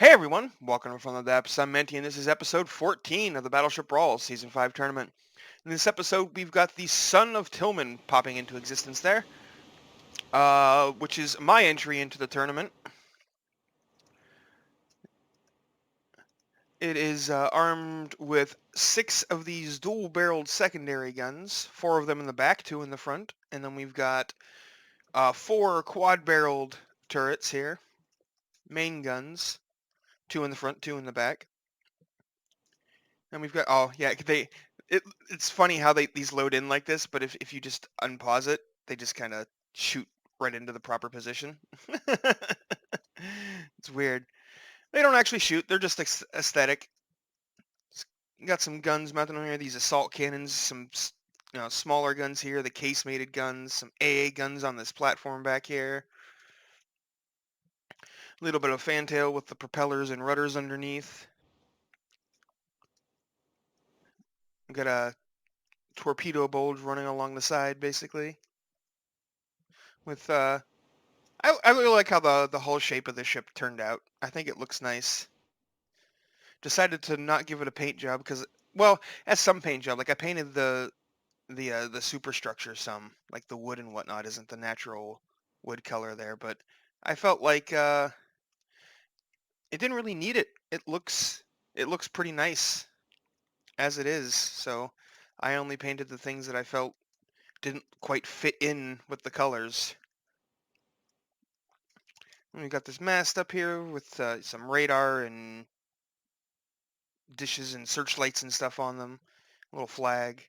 Hey everyone, welcome from the depths. I'm Menti, and this is episode 14 of the Battleship Brawl Season 5 tournament. In this episode, we've got the son of Tillman popping into existence there, which is my entry into the tournament. It is armed with 6 of these dual-barreled secondary guns, 4 of them in the back, 2 in the front, and then we've got 4 quad-barreled turrets here, main guns, 2 in the front, 2 in the back. And we've got, oh yeah, it's funny how these load in like this, but if you just unpause it, they just kind of shoot right into the proper position. It's weird. They don't actually shoot, they're just aesthetic. Got some guns mounted on here, these assault cannons, some smaller guns here, the case-mated guns, some AA guns on this platform back here. A little bit of fantail with the propellers and rudders underneath. Got a torpedo bulge running along the side, basically. With I really like how the whole shape of the ship turned out. I think it looks nice. Decided to not give it a paint job because, well, as some paint job. Like I painted the superstructure some, like the wood and whatnot isn't the natural wood color there, but I felt like it didn't really need it. It looks pretty nice as it is. So I only painted the things that I felt didn't quite fit in with the colors. And we got this mast up here with some radar and dishes and searchlights and stuff on them. A little flag.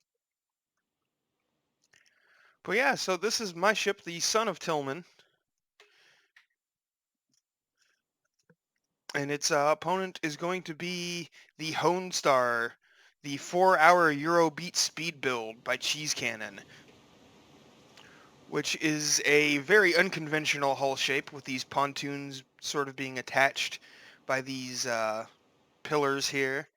But yeah, so this is my ship, the son of Tillman. And its opponent is going to be the Honestar, the 4-hour Eurobeat speed build by Cheese Cannon, which is a very unconventional hull shape with these pontoons sort of being attached by these pillars here.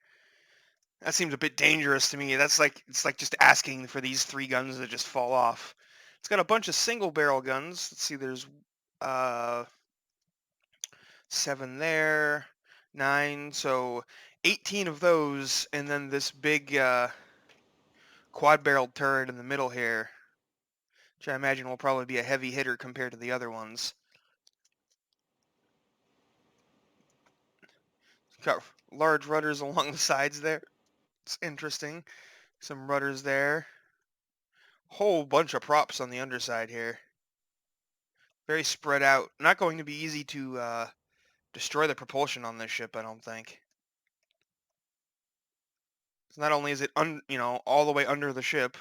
That seems a bit dangerous to me. It's like just asking for these 3 guns to just fall off. It's got a bunch of single barrel guns. Let's see, there's 7 there, 9, so 18 of those, and then this big quad-barreled turret in the middle here, which I imagine will probably be a heavy hitter compared to the other ones. Got large rudders along the sides there. It's interesting. Some rudders there. Whole bunch of props on the underside here. Very spread out. Not going to be easy to destroy the propulsion on this ship, I don't think. So not only is it all the way under the ship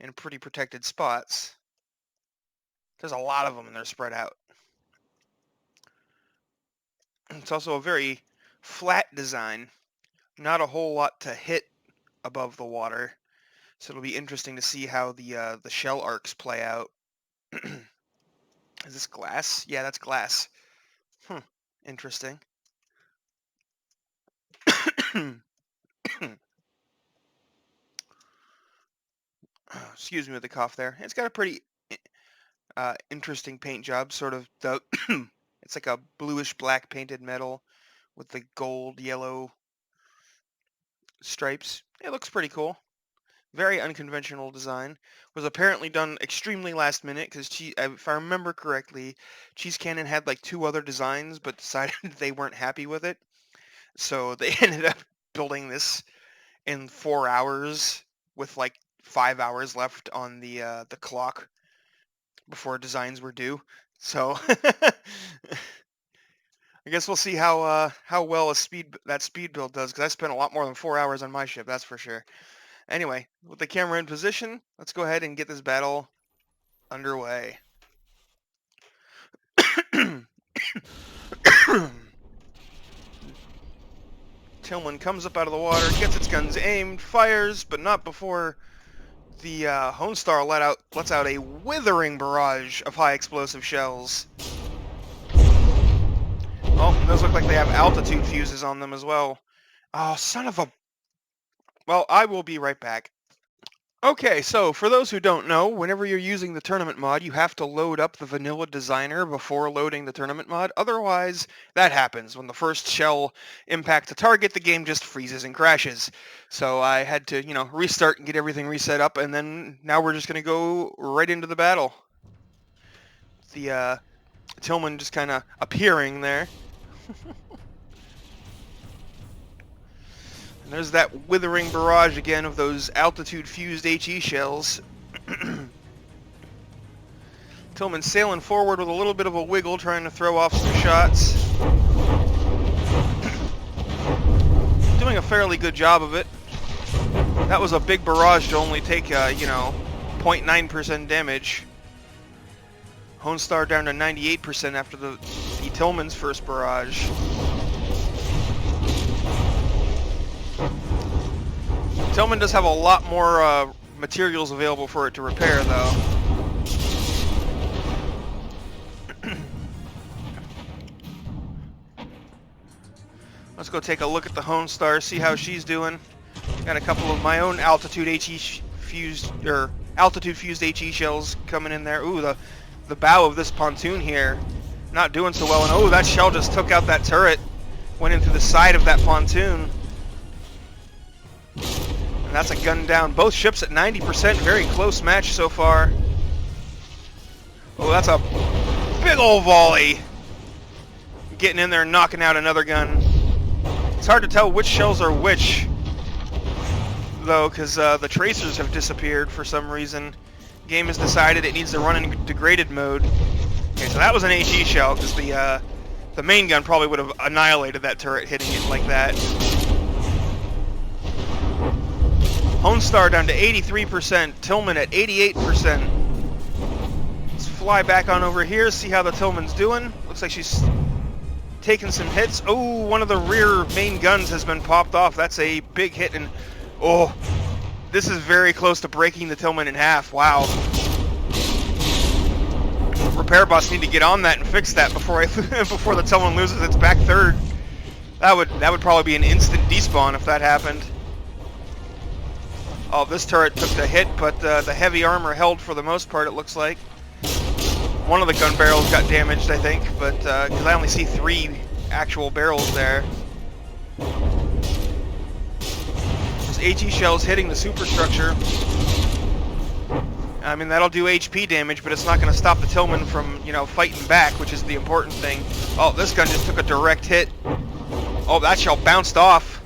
in pretty protected spots, there's a lot of them and they're spread out. It's also a very flat design. Not a whole lot to hit above the water. So it'll be interesting to see how the shell arcs play out. Is this glass? Yeah, that's glass. Interesting. Excuse me with the cough there. It's got a pretty interesting paint job. Sort of the it's like a bluish black painted metal with the gold yellow stripes. It looks pretty cool. Very unconventional design. Was apparently done extremely last minute because if I remember correctly, Cheese Cannon had like 2 other designs but decided they weren't happy with it. So they ended up building this in 4 hours with like 5 hours left on the clock before designs were due. So I guess we'll see how well that speed build does, because I spent a lot more than 4 hours on my ship, that's for sure. Anyway, with the camera in position, let's go ahead and get this battle underway. Tillman comes up out of the water, gets its guns aimed, fires, but not before the Honestar lets out a withering barrage of high explosive shells. Oh, those look like they have altitude fuses on them as well. Oh, son of a... Well, I will be right back. Okay, so for those who don't know, whenever you're using the tournament mod, you have to load up the vanilla designer before loading the tournament mod. Otherwise, that happens. When the first shell impacts a target, the game just freezes and crashes. So I had to, restart and get everything reset up, and then now we're just going to go right into the battle. The Tillman just kind of appearing there. And there's that withering barrage again of those altitude-fused HE shells. Tillman sailing forward with a little bit of a wiggle, trying to throw off some shots. Doing a fairly good job of it. That was a big barrage to only take, 0.9% damage. Honestar down to 98% after the Tillman's first barrage. Tillman does have a lot more materials available for it to repair, though. Let's go take a look at the Honestar, see how she's doing. Got a couple of my own altitude fused HE shells coming in there. Ooh, the bow of this pontoon here, not doing so well. And oh, that shell just took out that turret, went into the side of that pontoon. And that's a gun down. Both ships at 90%. Very close match so far. Oh, that's a big old volley. Getting in there and knocking out another gun. It's hard to tell which shells are which, though, because the tracers have disappeared for some reason. Game has decided it needs to run in degraded mode. Okay, so that was an HE shell, because the main gun probably would have annihilated that turret hitting it like that. Honestar down to 83%, Tillman at 88%. Let's fly back on over here, see how the Tillman's doing. Looks like she's taking some hits. Oh, one of the rear main guns has been popped off. That's a big hit, and oh, this is very close to breaking the Tillman in half. Wow. Repair bots need to get on that and fix that before before the Tillman loses its back third. That would probably be an instant despawn if that happened. Oh, this turret took the hit, but the heavy armor held for the most part, it looks like. One of the gun barrels got damaged, I think, but because I only see 3 actual barrels there. Those HE shells hitting the superstructure. I mean, that'll do HP damage, but it's not going to stop the Tillman from, fighting back, which is the important thing. Oh, this gun just took a direct hit. Oh, that shell bounced off.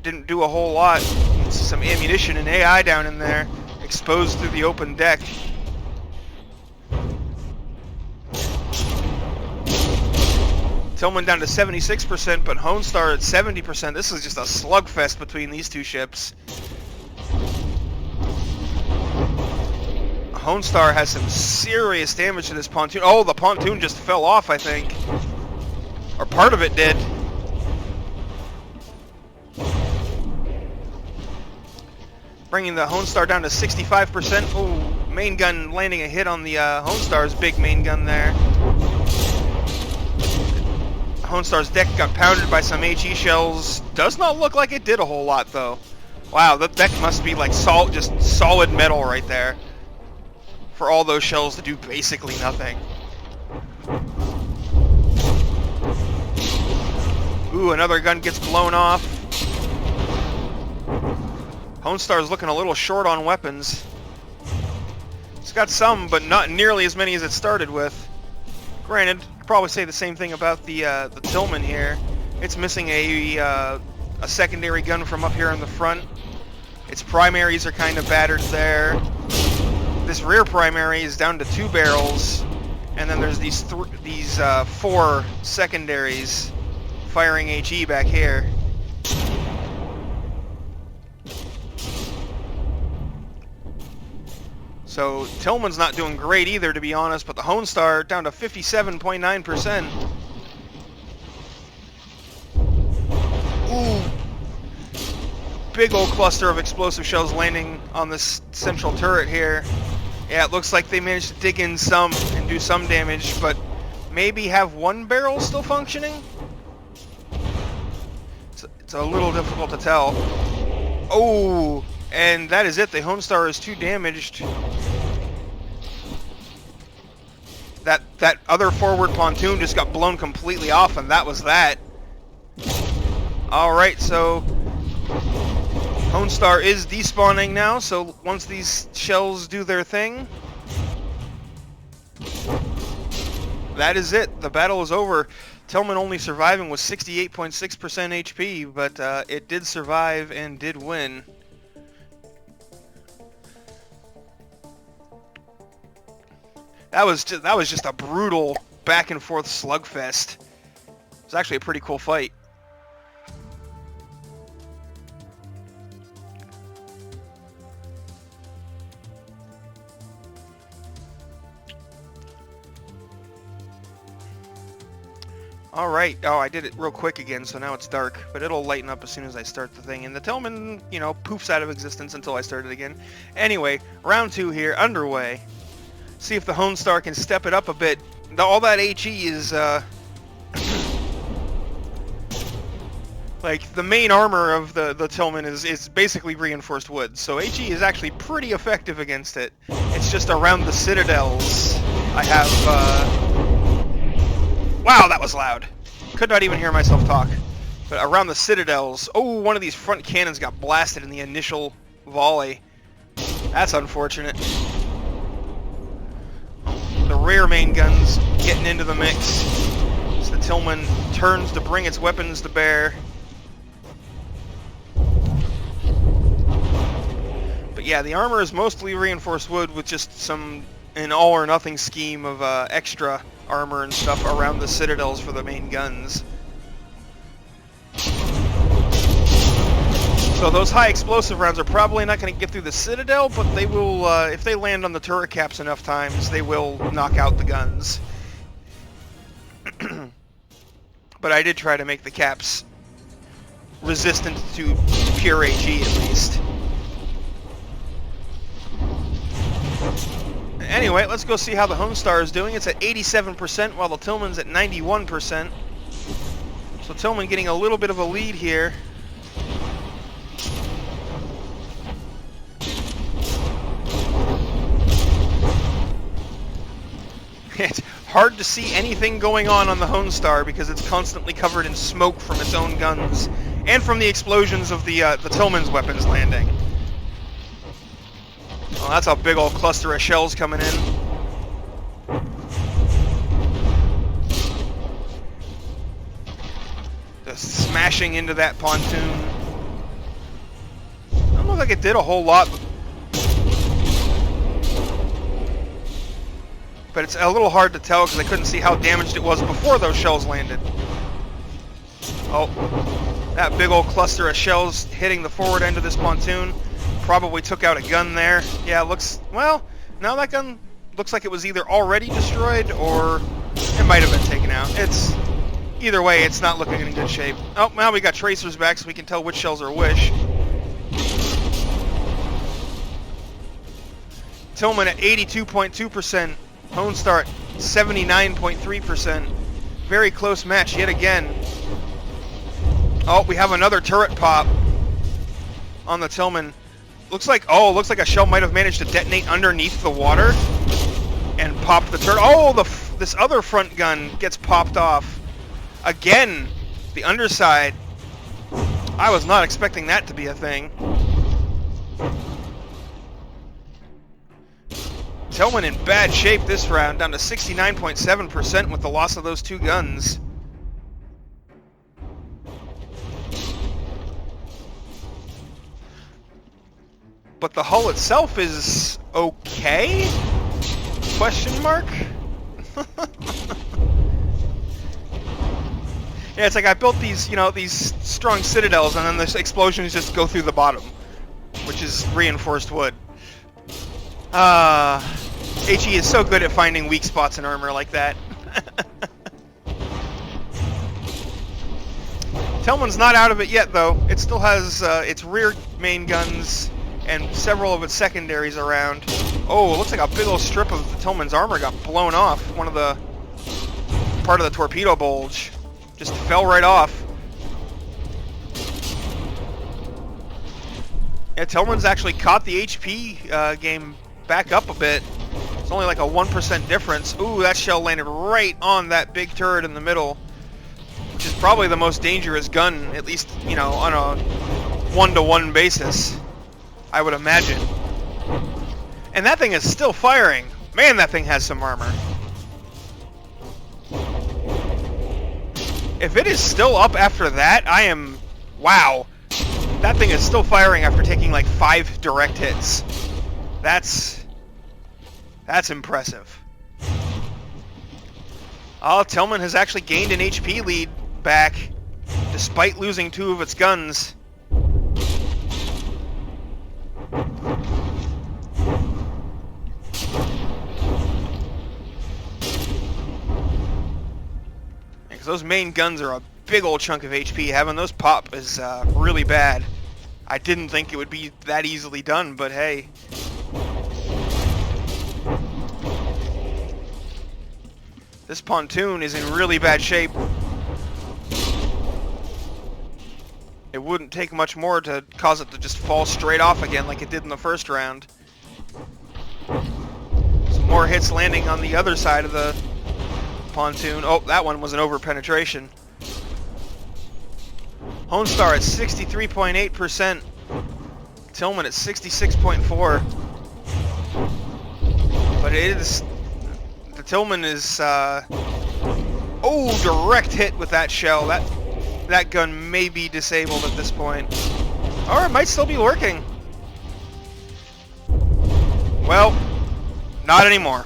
Didn't do a whole lot. Some ammunition and AI down in there, exposed through the open deck. Tillman down to 76%, but Honestar at 70%. This is just a slugfest between these two ships. Honestar has some serious damage to this pontoon. Oh, the pontoon just fell off, I think. Or part of it did. Bringing the Honestar down to 65%. Oh, main gun landing a hit on the Honestar's big main gun there. Honestar's deck got pounded by some HE shells. Does not look like it did a whole lot, though. Wow, that deck must be like just solid metal right there. For all those shells to do basically nothing. Ooh, another gun gets blown off. Honestar's looking a little short on weapons. It's got some, but not nearly as many as it started with. Granted, I'd probably say the same thing about the Tillman here. It's missing a secondary gun from up here in the front. Its primaries are kind of battered there. This rear primary is down to 2 barrels, and then there's these 4 secondaries firing HE back here. So Tillman's not doing great either, to be honest, but the Honestar down to 57.9%. Ooh. Big old cluster of explosive shells landing on this central turret here. Yeah, it looks like they managed to dig in some and do some damage, but maybe have 1 barrel still functioning? It's a little difficult to tell. Oh, And that is it. The Honestar is too damaged. That other forward pontoon just got blown completely off, and that was that. Alright, so Honestar is despawning now, so once these shells do their thing, that is it. The battle is over. Tillman only surviving with 68.6% HP, but it did survive and did win. That was just a brutal back and forth slugfest. It was actually a pretty cool fight. Alright, oh, I did it real quick again, so now it's dark, but it'll lighten up as soon as I start the thing, and the Tillman, you know, poofs out of existence until I start it again. Anyway, round 2 here, underway. See if the Honestar can step it up a bit. All that HE is, like, the main armor of the Tillman is basically reinforced wood, so HE is actually pretty effective against it. It's just around the citadels I have, wow, that was loud. Could not even hear myself talk. But around the citadels, oh, one of these front cannons got blasted in the initial volley. That's unfortunate. The rear main guns getting into the mix. So the Tillman turns to bring its weapons to bear. But yeah, the armor is mostly reinforced wood with just an all or nothing scheme of extra armor and stuff around the citadels for the main guns. So those high explosive rounds are probably not going to get through the citadel, but they will, if they land on the turret caps enough times, they will knock out the guns. But I did try to make the caps resistant to pure HE at least. Anyway, let's go see how the Honestar is doing. It's at 87%, while the Tillman's at 91%. So Tillman getting a little bit of a lead here. It's hard to see anything going on the Honestar because it's constantly covered in smoke from its own guns and from the explosions of the Tillman's weapons landing. Well, that's a big old cluster of shells coming in. Just smashing into that pontoon. Doesn't look like it did a whole lot. But it's a little hard to tell because I couldn't see how damaged it was before those shells landed. Oh, that big old cluster of shells hitting the forward end of this pontoon. Probably took out a gun there. Yeah, looks, well, now that gun looks like it was either already destroyed or it might have been taken out. It's, either way, it's not looking in good shape. Oh, now we got tracers back so we can tell which shells are which. Tillman at 82.2%. Honestar at 79.3%. Very close match yet again. Oh, we have another turret pop on the Tillman. Looks like a shell might have managed to detonate underneath the water and pop the turret. Oh, this other front gun gets popped off. Again, the underside. I was not expecting that to be a thing. Tillman in bad shape this round, down to 69.7% with the loss of those two guns. But the hull itself is okay? Question mark? Yeah, it's like I built these, these strong citadels, and then the explosions just go through the bottom, which is reinforced wood. HE is so good at finding weak spots in armor like that. Tillman's not out of it yet, though. It still has its rear main guns and several of its secondaries around. Oh, it looks like a big old strip of the Tillman's armor got blown off. Part of the torpedo bulge just fell right off. Yeah, Tillman's actually caught the HP game back up a bit. It's only like a 1% difference. Ooh, that shell landed right on that big turret in the middle, which is probably the most dangerous gun, at least, you know, on a one-to-one basis, I would imagine. And that thing is still firing. Man, that thing has some armor. If it is still up after that, I am... Wow. That thing is still firing after taking like 5 direct hits. That's impressive. Oh, Tillman has actually gained an HP lead back, despite losing 2 of its guns. Because those main guns are a big old chunk of HP. Having those pop is really bad. I didn't think it would be that easily done, but hey. This pontoon is in really bad shape. It wouldn't take much more to cause it to just fall straight off again like it did in the first round. Some more hits landing on the other side of the pontoon. Oh, that one was an over-penetration. Honestar at 63.8%. Tillman at 66.4%. But it is... The Tillman is... oh, direct hit with that shell. That gun may be disabled at this point. Or it might still be working. Well, not anymore.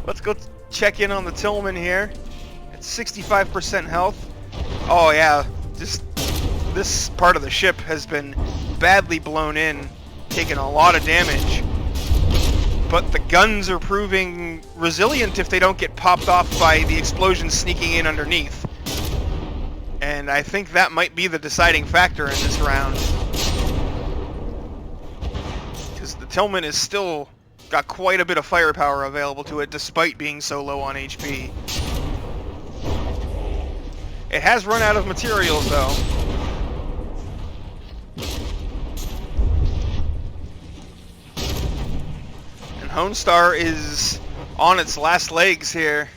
Let's go check in on the Tillman here. At 65% health. Oh yeah, just this part of the ship has been badly blown in, taking a lot of damage. But the guns are proving resilient if they don't get popped off by the explosions sneaking in underneath. And I think that might be the deciding factor in this round. Because the Tillman is still got quite a bit of firepower available to it despite being so low on HP. It has run out of materials though. And Honestar is on its last legs here.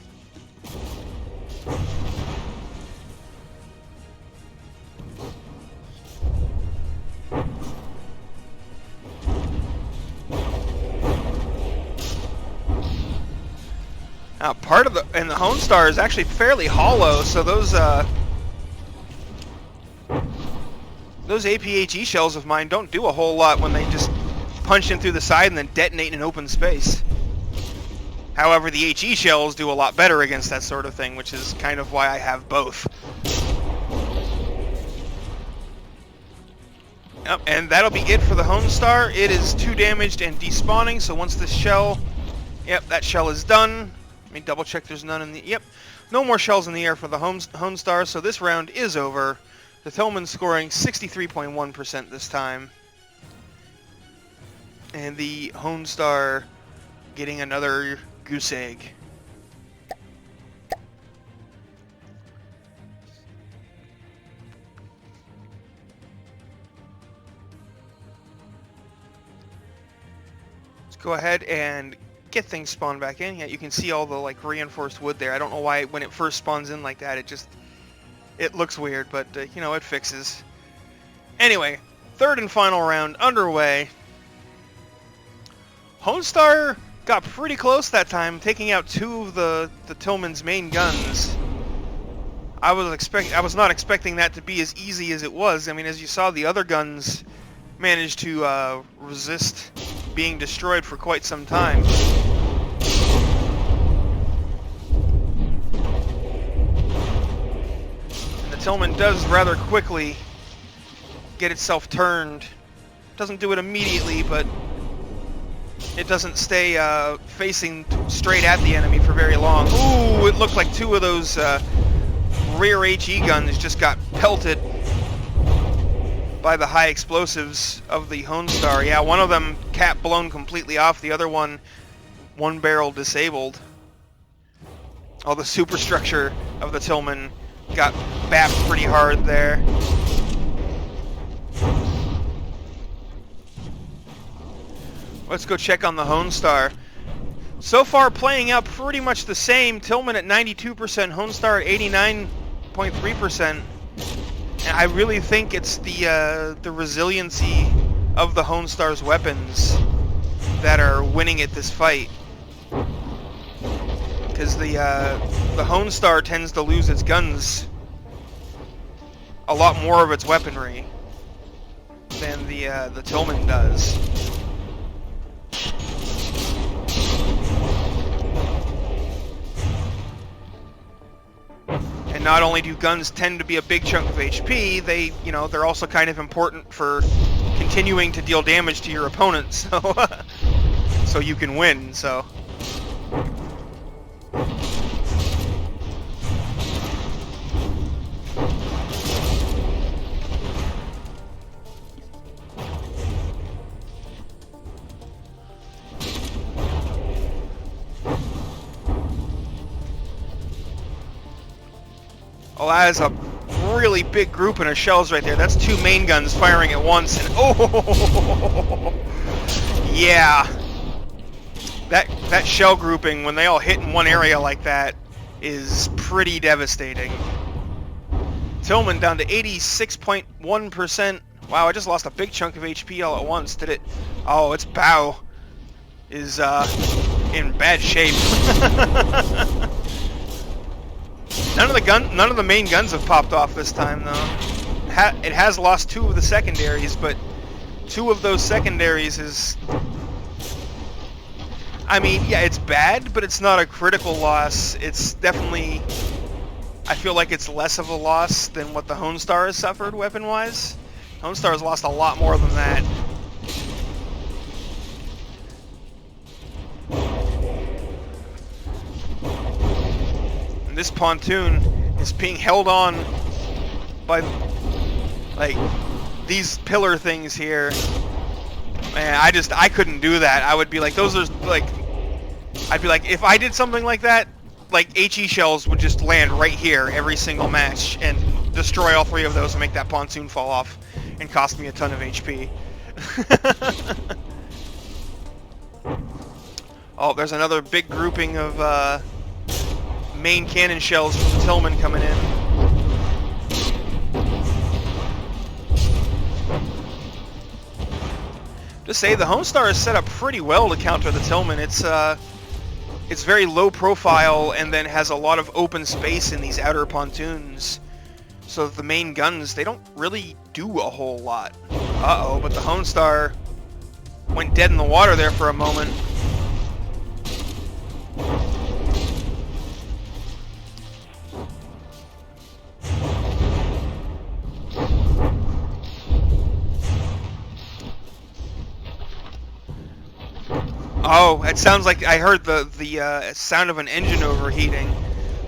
Now, part of the Honestar is actually fairly hollow, so those APHE shells of mine don't do a whole lot when they just punch in through the side and then detonate in open space. However, the HE shells do a lot better against that sort of thing, which is kind of why I have both. Yep, and that'll be it for the Honestar. It is 2 damaged and despawning, so once this shell... Yep, that shell is done. Let me double check there's none in the... Yep, no more shells in the air for the Honestar, so this round is over. The Tillman scoring 63.1% this time. And the Honestar getting another goose egg. Let's go ahead and get things spawned back in. Yeah, you can see all the like reinforced wood there. I don't know why when it first spawns in like that, it looks weird, but you know, it fixes. Anyway, third and final round underway. Honestar got pretty close that time, taking out 2 of the Tillman's main guns. I was not expecting that to be as easy as it was. I mean, as you saw, the other guns managed to resist being destroyed for quite some time. And the Tillman does rather quickly get itself turned. Doesn't do it immediately, but it doesn't stay facing straight at the enemy for very long. Ooh, it looked like 2 of those rear HE guns just got pelted by the high explosives of the Honestar. Yeah, one of them cap blown completely off, the other one barrel disabled. Oh, the superstructure of the Tillman got bapped pretty hard there. Let's go check on the Honestar. So far playing out pretty much the same. Tillman at 92%, Honestar at 89.3%. And I really think it's the resiliency of the Honestar's weapons that are winning at this fight. Because the Honestar tends to lose its guns a lot more of its weaponry than the Tillman does. And not only do guns tend to be a big chunk of HP, they're also kind of important for continuing to deal damage to your opponent, so you can win. So. Oh, that is a really big grouping of shells right there. That's two main guns firing at once, and oh, yeah. That shell grouping, when they all hit in one area like that, is pretty devastating. Tillman down to 86.1%. Wow, I just lost a big chunk of HP all at once. Did it? Oh, its bow is in bad shape. None of the main guns have popped off this time, though. It has lost two of the secondaries, but two of those secondaries is... I mean, yeah, it's bad, but it's not a critical loss. It's definitely... I feel like it's less of a loss than what the Honestar has suffered, weapon-wise. Honestar has lost a lot more than that. This pontoon is being held on by, like, these pillar things here. Man, I couldn't do that. I would be like, those are, like, I'd be like, if I did something like that, like, HE shells would just land right here every single match and destroy all three of those and make that pontoon fall off and cost me a ton of HP. Oh, there's another big grouping of, main cannon shells from the Tillman coming in. Just say the Honestar is set up pretty well to counter the Tillman. It's very low profile and then has a lot of open space in these outer pontoons. So the main guns, they don't really do a whole lot. Uh-oh, but the Honestar went dead in the water there for a moment. Oh, it sounds like I heard the sound of an engine overheating.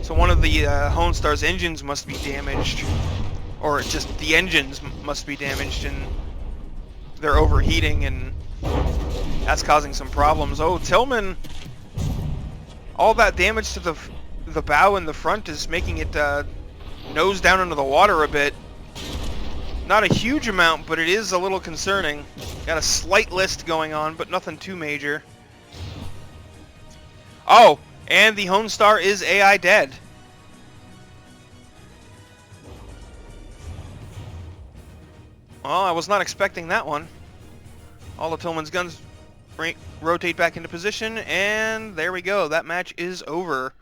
So one of the Honestar's engines must be damaged, or just the engines must be damaged, and they're overheating, and that's causing some problems. Oh, Tillman! All that damage to the bow and the front is making it nose down into the water a bit. Not a huge amount, but it is a little concerning. Got a slight list going on, but nothing too major. Oh, and the Honestar is AI dead. Well, I was not expecting that one. All of Tillman's guns rotate back into position, and there we go. That match is over.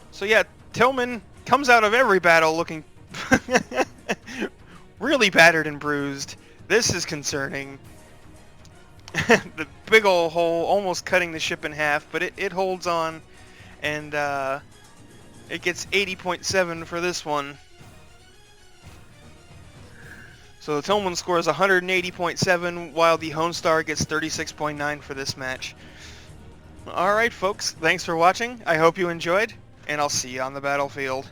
So yeah, Tillman comes out of every battle looking really battered and bruised. This is concerning. The big old hole almost cutting the ship in half, but it holds on, and it gets 80.7 for this one. So the Tillman scores 180.7, while the Honestar gets 36.9 for this match. Alright folks, thanks for watching. I hope you enjoyed, and I'll see you on the battlefield.